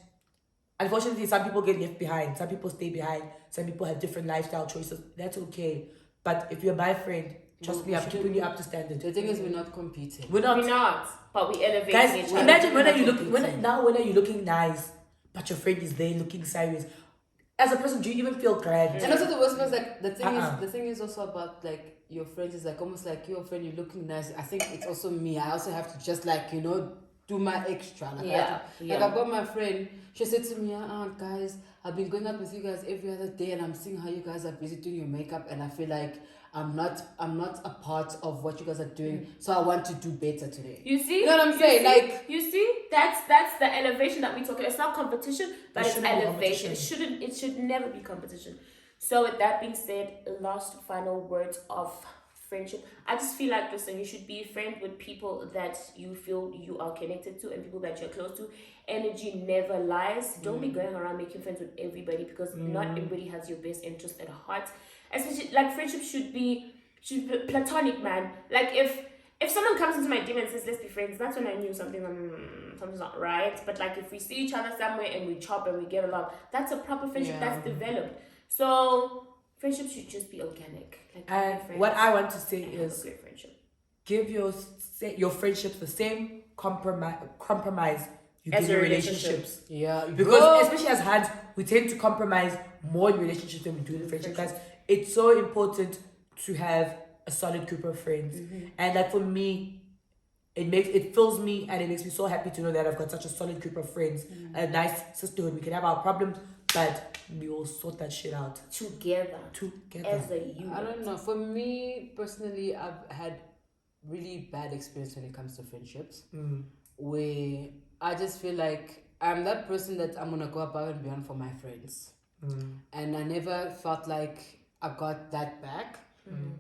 unfortunately, some people get left behind. Some people stay behind. Some people have different lifestyle choices. That's okay. But if you're my friend, trust me, I'm keeping you up to standard. The thing is, we're not competing. We're not, but we elevate guys. each other. Imagine when are you looking nice, but your friend is there looking serious. As a person, do you even feel grand? And also the worst part is like the thing is also about like your friends is like almost like your friend, you're looking nice. I think it's also me. I also have to just like, you know, do my extra. Like I've got my friend, she said to me, guys, I've been going out with you guys every other day and I'm seeing how you guys are busy doing your makeup and I feel like I'm not a part of what you guys are doing, so I want to do better today. You see? You know what I'm saying? Like, you see? That's the elevation that we talk about. It's not competition, but it's elevation. It should never be competition. So with that being said, last final words of friendship. I just feel like, listen, you should be a friend with people that you feel you are connected to and people that you're close to. Energy never lies. Don't be going around making friends with everybody because not everybody has your best interest at heart. Especially like friendship should be platonic, man. Like if someone comes into my DM and says let's be friends, that's when I knew something's not right. But like if we see each other somewhere and we chop and we get along, that's a proper friendship that's developed. So friendship should just be organic. Like and what I want to say is great friendship. Give your friendships the same compromise you As give your your relationships. Yeah, because especially as hands, we tend to compromise more in relationships than we do in friendship. Guys, it's so important to have a solid group of friends, and like for me, it fills me and it makes me so happy to know that I've got such a solid group of friends, a nice sisterhood. We can have our problems, but we will sort that shit out together as a unit. I don't know. For me personally, I've had really bad experience when it comes to friendships, where I just feel like I'm that person that I'm gonna go above and beyond for my friends, and I never felt like I got that back.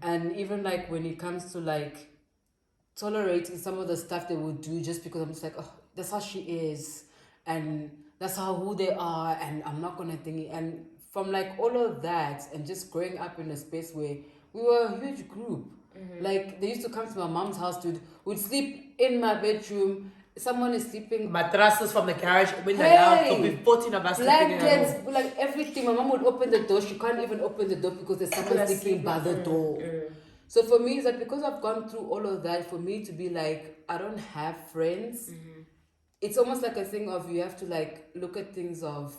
And even like when it comes to like tolerating some of the stuff they would do just because I'm just like, oh, that's how she is and that's who they are and I'm not gonna think it. And from like all of that and just growing up in a space where we were a huge group, like they used to come to my mom's house, dude, we'd sleep in my bedroom. Someone is sleeping. Mattresses from the garage when they're out. So we 14 of us sleeping in a room. Blankets, like everything. My mom would open the door. She can't even open the door because there's someone sleeping by the door. So for me, it's like because I've gone through all of that, for me to be like, I don't have friends. It's almost like a thing of you have to like look at things of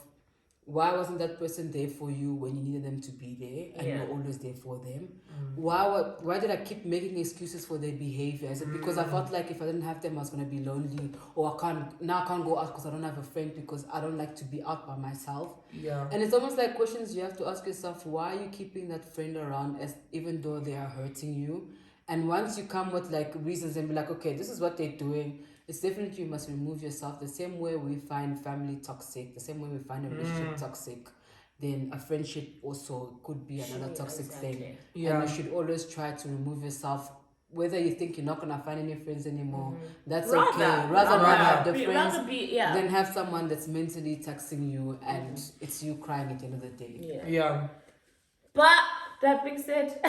why wasn't that person there for you when you needed them to be there and you're always there for them? Why did I keep making excuses for their behavior? Is it because I felt like if I didn't have them I was gonna be lonely, or I can't go out because I don't have a friend because I don't like to be out by myself? And it's almost like questions you have to ask yourself, why are you keeping that friend around even though they are hurting you? And once you come with like reasons and be like, okay, this is what they're doing, it's definitely you must remove yourself. The same way we find family toxic, the same way we find a relationship toxic, then a friendship also could be another toxic thing. And you should always try to remove yourself whether you think you're not gonna find any friends anymore, that's Rather okay. Rather not have the be- friends rather be- yeah. than have someone that's mentally taxing you and it's you crying at the end of the day. Yeah. But that being said,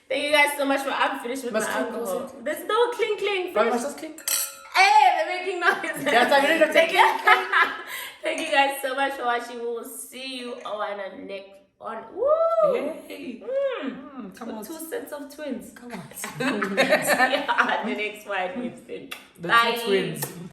thank you guys so much for. I'm finished with my alcohol. There's no clink clink. Hey, they're making noise. That's a minute of Thank you. Thank you guys so much for watching. We will see you on the next on. Woo! Hey. Come on. 2 sets of twins. Come on. Yeah, the next one. The Bye. two twins.